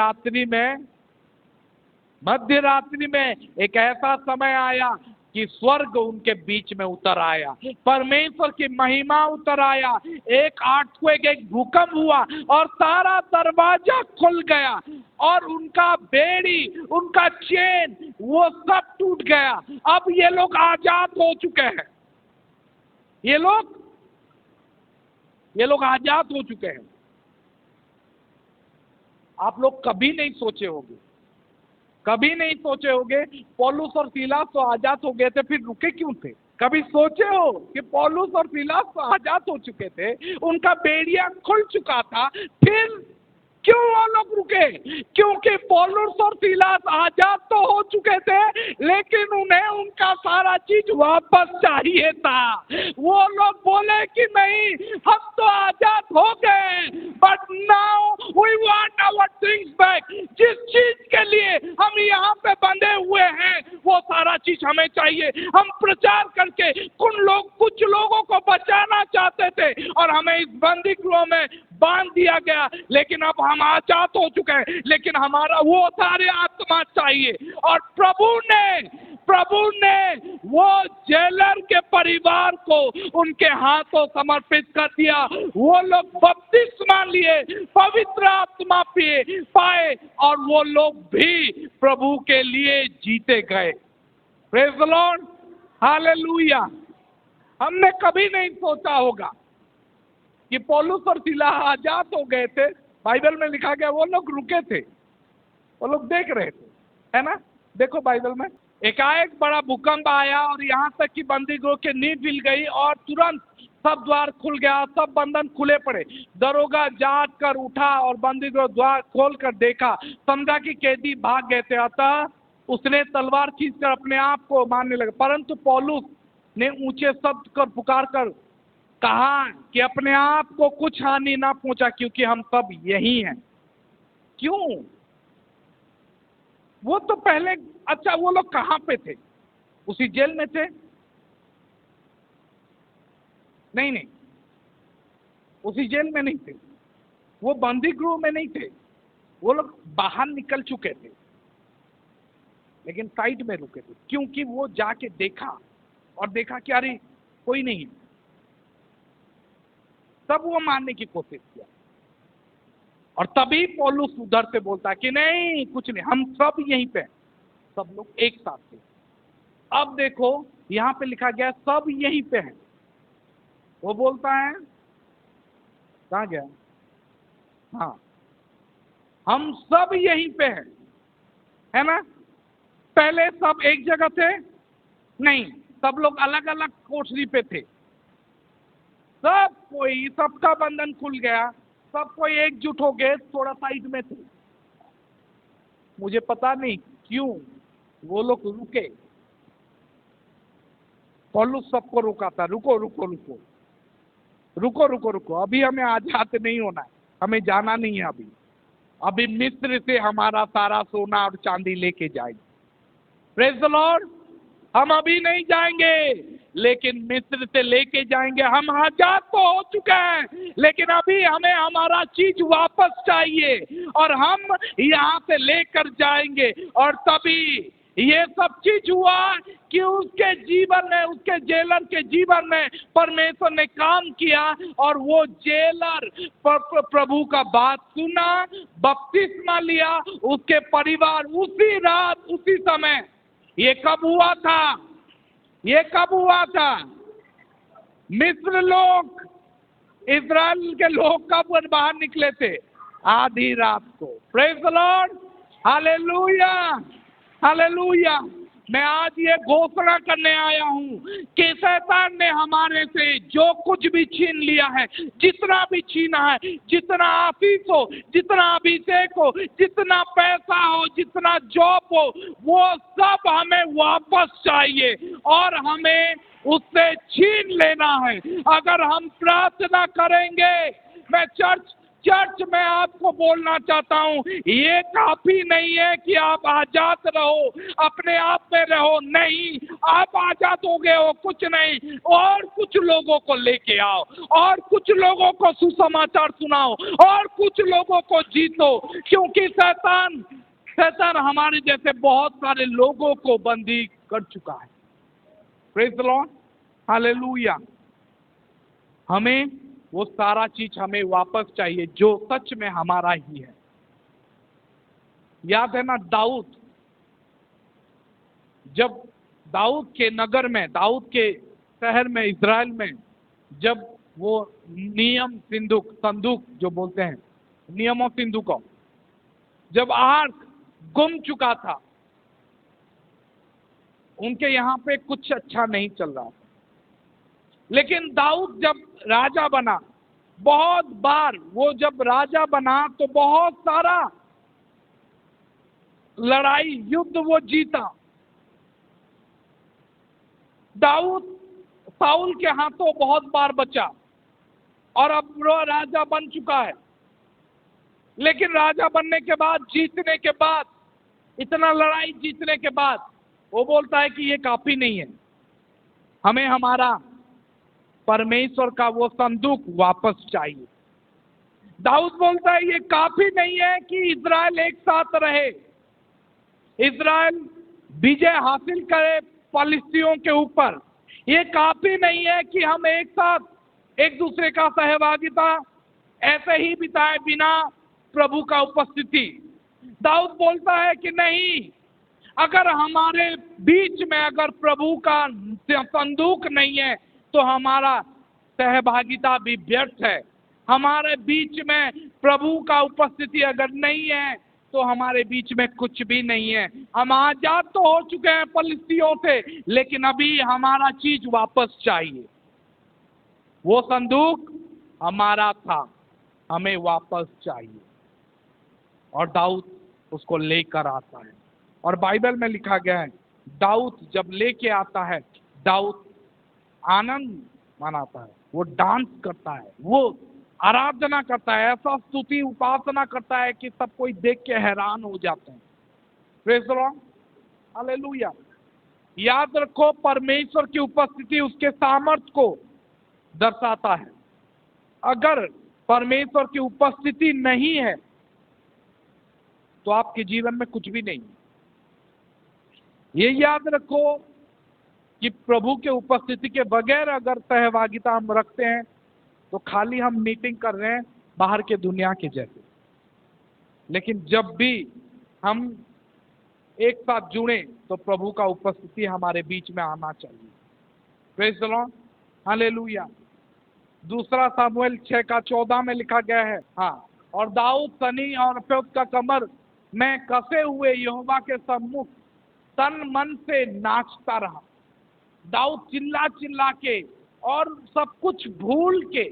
रात्रि में एक ऐसा समय आया कि स्वर्ग उनके बीच में उतर आया, परमेश्वर की महिमा उतर आया, एक अर्थक्वेक, एक भूकंप हुआ और सारा दरवाजा खुल गया और उनका बेड़ी, उनका चेन, वो सब टूट गया। अब ये लोग आजाद हो चुके हैं, ये लोग आजाद हो चुके हैं। आप लोग कभी नहीं सोचे होंगे पौलुस और सीलास तो आजाद हो गए थे, फिर रुके क्यों थे? कभी सोचे हो कि पौलुस और सीलास तो आजाद हो चुके थे, उनका बेड़िया खुल चुका था, फिर क्यों वो लोग रुके? क्योंकि पौलुस और सीलास आजाद तो हो चुके थे, लेकिन उन्हें उनका सारा चीज वापस चाहिए था। वो लोग बोले कि नहीं, हम तो आजाद हो गए, but now we want our things back. जिस चीज के लिए हम यहाँ पे बंधे हुए हैं, वो सारा चीज हमें चाहिए। हम प्रचार करके कुछ लोगों को बचाना चाहते थे और हमें इस बंदी गृह में बांध दिया गया, लेकिन अब हम आजाद हो चुके हैं, लेकिन हमारा वो सारे आत्मा चाहिए। और प्रभु ने वो जेलर के परिवार को उनके हाथों समर्पित कर दिया। वो लोग बपतिस्मा लिए, पवित्र आत्मा पाए और वो लोग भी प्रभु के लिए जीते गए। Praise the Lord, hallelujah. हमने कभी नहीं सोचा होगा कि पौलुस और सीलास आजाद हो गए थे। बाइबल में लिखा गया वो लोग रुके थे, वो लोग देख रहे थे, है ना? देखो बाइबल में एकाएक बड़ा भूकंप आया और यहाँ तक कि बंदी गृह की नींव हिल गई और तुरंत सब द्वार खुल गया, सब बंधन खुले पड़े। दरोगा जाग कर उठा और बंदी गृह द्वार खोल कर देखा, समझा कि कैदी भाग गए थे, अतः उसने तलवार खींचकर अपने आप को मारने लगा। परंतु पौलुस ने ऊंचे शब्द कर पुकार कर कहा कि अपने आप को कुछ हानि ना पहुंचा, क्योंकि हम सब यही हैं। क्यों? वो तो पहले, अच्छा वो लोग कहाँ पे थे? उसी जेल में थे? नहीं, उसी जेल में नहीं थे, वो बंदी गृह में नहीं थे, वो लोग बाहर निकल चुके थे, लेकिन साइड में रुके थे, क्योंकि वो जाके देखा और देखा कि अरे कोई नहीं है। तब वो मारने की कोशिश किया और तभी पौलुस उधर से बोलता है कि नहीं, कुछ नहीं, हम सब यहीं पे, सब लोग एक साथ थे। अब देखो यहाँ पे लिखा गया सब यहीं पे हैं। वो बोलता है, कहाँ गया? हाँ, हम सब यहीं पे हैं, है ना? पहले सब एक जगह थे? नहीं, सब लोग अलग अलग कोठरी पे थे। सबका बंधन खुल गया, सब कोई एकजुट हो गए, थोड़ा साइड में थे। मुझे पता नहीं क्यों वो लोग रुके। पौलुस सबको रुका था, रुको रुको रुको रुको रुको रुको, अभी हमें आजाद नहीं होना है, हमें जाना नहीं है अभी मिस्र से हमारा सारा सोना और चांदी लेके जाएंगे। प्रेज द लॉर्ड, हम अभी नहीं जाएंगे, लेकिन मिस्र से लेके जाएंगे। हम आजाद तो हो चुके हैं, लेकिन अभी हमें हमारा चीज वापस चाहिए और हम यहाँ से लेकर जाएंगे। और तभी ये सब चीज हुआ कि उसके जीवन में, उसके जेलर के जीवन में परमेश्वर ने काम किया और वो जेलर प्रभु का बात सुना, बपतिस्मा लिया, उसके परिवार उसी रात उसी समय। ये कब हुआ था? मिस्र लोग, इजराइल के लोग कब बाहर निकले थे? आधी रात को। Praise the Lord, hallelujah hallelujah. मैं आज ये घोषणा करने आया हूं कि शैतान ने हमारे से जो कुछ भी छीन लिया है, जितना भी छीना है, जितना आशीष हो, जितना अभिषेक हो, जितना पैसा हो, जितना जॉब हो, वो सब हमें वापस चाहिए और हमें उससे छीन लेना है। अगर हम प्रार्थना करेंगे, मैं चर्च में आपको बोलना चाहता हूं, ये काफी नहीं है कि आप आजाद रहो, अपने आप में रहो, नहीं, आप आजाद हो गए हो, कुछ नहीं, और कुछ लोगों को लेके आओ, और कुछ लोगों को सुसमाचार सुनाओ, और कुछ लोगों को जीतो, क्योंकि शैतान हमारे जैसे बहुत सारे लोगों को बंदी कर चुका है। Praise the Lord, hallelujah. हमें वो सारा चीज हमें वापस चाहिए जो सच में हमारा ही है। याद है ना, जब दाऊद के नगर में, दाऊद के शहर में, इज़राइल में, जब वो संदूक जो बोलते हैं, नियमों सिंधु को, जब आर्क गुम चुका था, उनके यहाँ पे कुछ अच्छा नहीं चल रहा था। लेकिन दाऊद जब राजा बना, बहुत बार वो जब राजा बना तो बहुत सारा लड़ाई, युद्ध वो जीता। दाऊद साउल के हाथों बहुत बार बचा और अब वो राजा बन चुका है। लेकिन राजा बनने के बाद, जीतने के बाद, इतना लड़ाई जीतने के बाद, वो बोलता है कि ये काफी नहीं है, हमें हमारा परमेश्वर का वो संदूक वापस चाहिए। दाऊद बोलता है ये काफी नहीं है कि इज़राइल एक साथ रहे, इज़राइल विजय हासिल करे फिलिस्तियों के ऊपर। ये काफी नहीं है कि हम एक साथ एक दूसरे का सहभागिता ऐसे ही बिताए बिना प्रभु का उपस्थिति। दाऊद बोलता है कि नहीं, अगर हमारे बीच में अगर प्रभु का संदूक नहीं है तो हमारा सहभागिता भी व्यर्थ है। हमारे बीच में प्रभु का उपस्थिति अगर नहीं है तो हमारे बीच में कुछ भी नहीं है। हम आजाद तो हो चुके हैं फिलिस्तियों से, लेकिन अभी हमारा चीज वापस चाहिए। वो संदूक हमारा था, हमें वापस चाहिए। और दाऊद उसको लेकर आता है और बाइबल में लिखा गया है, दाऊद जब लेके आता है, दाऊद आनंद मनाता है, वो डांस करता है, वो आराधना करता है, ऐसा स्तुति उपासना करता है कि सब कोई देख के हैरान हो जाते हैं। Praise the Lord, hallelujah. याद रखो, परमेश्वर की उपस्थिति उसके सामर्थ्य को दर्शाता है। अगर परमेश्वर की उपस्थिति नहीं है तो आपके जीवन में कुछ भी नहीं। ये याद रखो कि प्रभु के उपस्थिति के बगैर अगर सहभागिता हम रखते हैं तो खाली हम मीटिंग कर रहे हैं बाहर के दुनिया के जैसे। लेकिन जब भी हम एक साथ जुड़े तो प्रभु का उपस्थिति हमारे बीच में आना चाहिए। Praise the Lord, hallelujah. दूसरा सामुएल 6:14 में लिखा गया है, हाँ, और दाऊद सनी और अप्योद का कमर में कसे हुए यहोवा के सम्मुख तन मन से नाचता रहा। दाऊद चिल्ला चिल्ला के और सब कुछ भूल के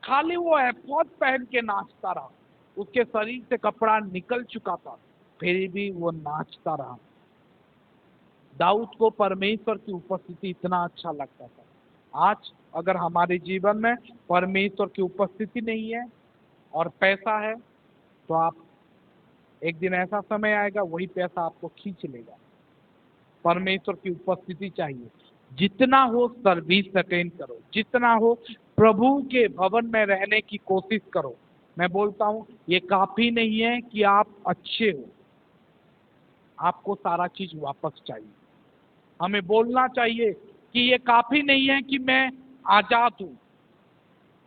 खाली वो एफोद पहन के नाचता रहा। उसके शरीर से कपड़ा निकल चुका था, फिर भी वो नाचता रहा। दाऊद को परमेश्वर की उपस्थिति इतना अच्छा लगता था। आज अगर हमारे जीवन में परमेश्वर की उपस्थिति नहीं है और पैसा है तो आप एक दिन ऐसा समय आएगा वही पैसा आपको खींच लेगा। परमेश्वर की उपस्थिति चाहिए। जितना हो सर्विस अटेंड करो, जितना हो प्रभु के भवन में रहने की कोशिश करो। मैं बोलता हूँ ये काफी नहीं है कि आप अच्छे हो, आपको सारा चीज वापस चाहिए। हमें बोलना चाहिए कि ये काफी नहीं है कि मैं आजाद हूँ,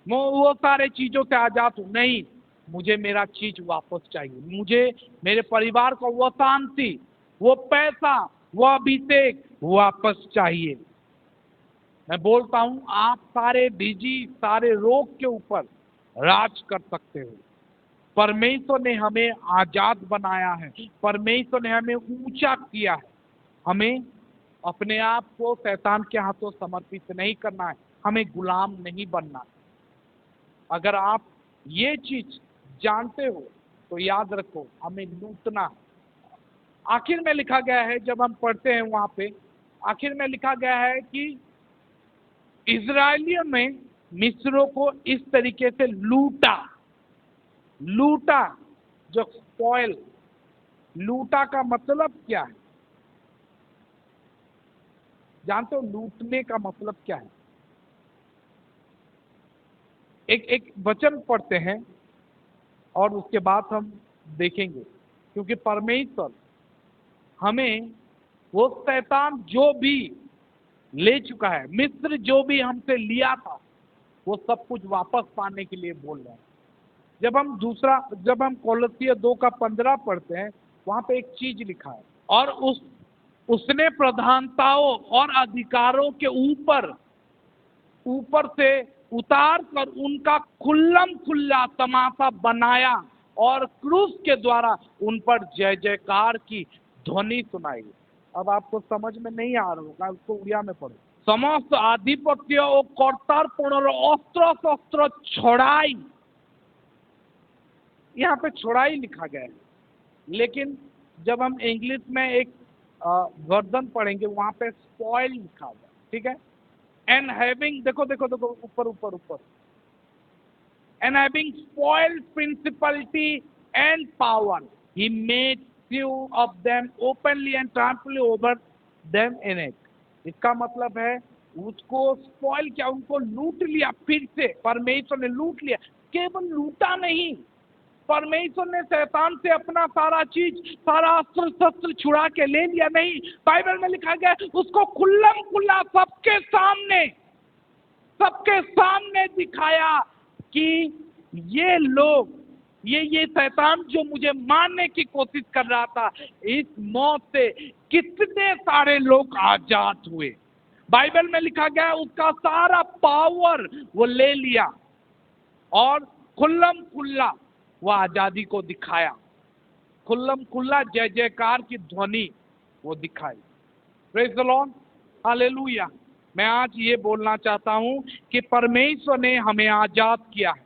मैं वो सारे चीजों से आजाद हूँ, नहीं, मुझे मेरा चीज वापस चाहिए। मुझे मेरे परिवार को वो शांति, वो पैसा, वो अभिषेक वापस चाहिए। मैं बोलता हूं आप सारे डिजीज, सारे रोग के ऊपर राज कर सकते हो। परमेश्वर ने हमें आजाद बनाया है, परमेश्वर ने हमें ऊंचा किया है। हमें अपने आप को शैतान के हाथों समर्पित नहीं करना है, हमें गुलाम नहीं बनना है। अगर आप ये चीज जानते हो तो याद रखो, हमें लूटना है। आखिर में लिखा गया है, जब हम पढ़ते हैं वहां पे आखिर में लिखा गया है कि इजरायलियों ने मिस्रों को इस तरीके से लूटा। जो स्पॉइल, लूटा का मतलब क्या है? जानते हो लूटने का मतलब क्या है? एक वचन पढ़ते हैं और उसके बाद हम देखेंगे, क्योंकि परमेश्वर हमें वो शैतान जो भी ले चुका है, मिस्र जो भी हमसे लिया था, वो सब कुछ वापस पाने के लिए बोल रहे हैं। जब हम कोलोसियर 2:15 पढ़ते हैं, वहां पे एक चीज लिखा है, और उसने प्रधानताओं और अधिकारों के ऊपर से उतार कर उनका खुल्लम खुल्ला तमाशा बनाया और क्रूस के द्वारा उन पर जय जयकार की ध्वनि सुनाई। अब आपको समझ में नहीं आ रहा होगा, उसको उड़िया में पढ़ो। समस्त आधिपत्य और कर्तारपण और अस्त्र शस्त्र छोड़ाई, यहाँ पे छोड़ाई लिखा गया है, लेकिन जब हम इंग्लिश में एक वर्जन पढ़ेंगे वहां पे स्पॉइल लिखा हुआ, ठीक है। एंड हैविंग, देखो ऊपर and having spoiled principality and power, he made few of them openly and triumphantly over them in it। इसका मतलब है उसको स्पॉइल किया, उनको लूट लिया। फिर से परमेश्वर ने लूट लिया। केवल लूटा नहीं, परमेश्वर ने शैतान से अपना सारा चीज, सारा अस्त्र शस्त्र छुड़ा के ले लिया नहीं। बाइबल में लिखा गया उसको खुल्लम खुल्ला सबके सामने दिखाया कि ये लोग, ये शैतान जो मुझे मारने की कोशिश कर रहा था, इस मौत से कितने सारे लोग आजाद हुए। बाइबल में लिखा गया उसका सारा पावर वो ले लिया और खुल्लम खुल्ला वो आजादी को दिखाया। खुल्लम खुल्ला जय जयकार की ध्वनि वो दिखाई। Praise the Lord, hallelujah. मैं आज ये बोलना चाहता हूं कि परमेश्वर ने हमें आजाद किया है।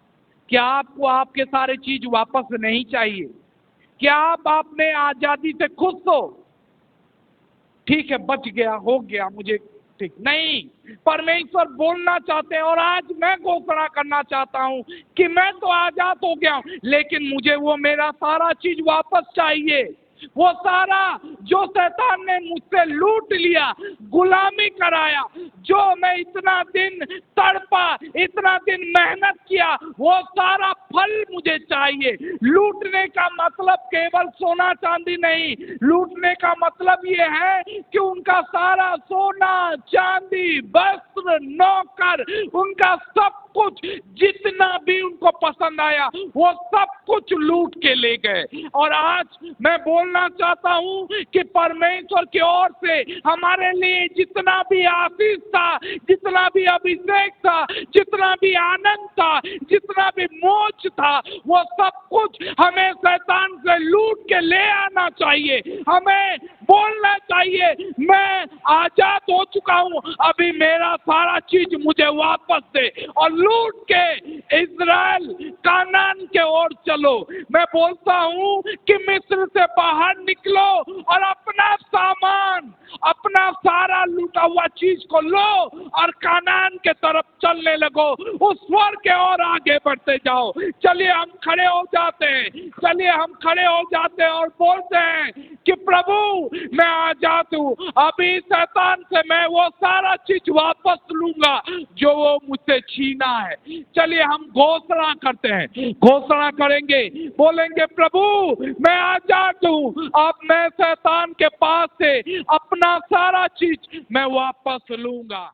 क्या आपको आपके सारे चीज वापस नहीं चाहिए? क्या आप अपने आजादी से खुश हो? ठीक है, बच गया, हो गया, मुझे ठीक नहीं। परमेश्वर बोलना चाहते हैं, और आज मैं घोषणा करना चाहता हूं कि मैं तो आजाद हो गया हूं, लेकिन मुझे वो मेरा सारा चीज वापस चाहिए। वो सारा जो शैतान ने मुझसे लूट लिया, गुलामी कराया, जो मैं इतना दिन तड़पा, इतना दिन मेहनत किया, वो सारा फल मुझे चाहिए। लूटने का मतलब केवल सोना चांदी नहीं, लूटने का मतलब ये है कि उनका सारा सोना चांदी, वस्त्र, नौकर, उनका सब कुछ जितना भी उनको पसंद आया वो सब कुछ लूट के ले गए। और आज मैं बोलना चाहता हूं कि परमेश्वर की ओर से हमारे लिए जितना भी आशीष था, जितना भी अभिषेक था, जितना भी आनंद था, जितना भी मोक्ष था, वो सब कुछ हमें शैतान से लूट के ले आना चाहिए। हमें बोलना चाहिए मैं आजाद हो चुका हूं, अभी मेरा सारा चीज मुझे वापस दे, और लूट के इज़राइल कानान के ओर चलो। मैं बोलता हूं कि मिस्र से बाहर निकलो और अपना सामान, अपना सारा लूटा हुआ चीज को लो और कानान के तरफ चलने लगो, उस स्वर के ओर आगे बढ़ते जाओ। चलिए हम खड़े हो जाते हैं और बोलते हैं कि प्रभु मैं आजाद हूं, अभी शैतान से मैं वो सारा चीज वापस लूंगा जो वो मुझसे छीना है। चलिए हम घोषणा करते हैं, घोषणा करेंगे, बोलेंगे प्रभु मैं आजाद हूं, अब मैं शैतान के पास से अपना सारा चीज मैं वापस लूंगा।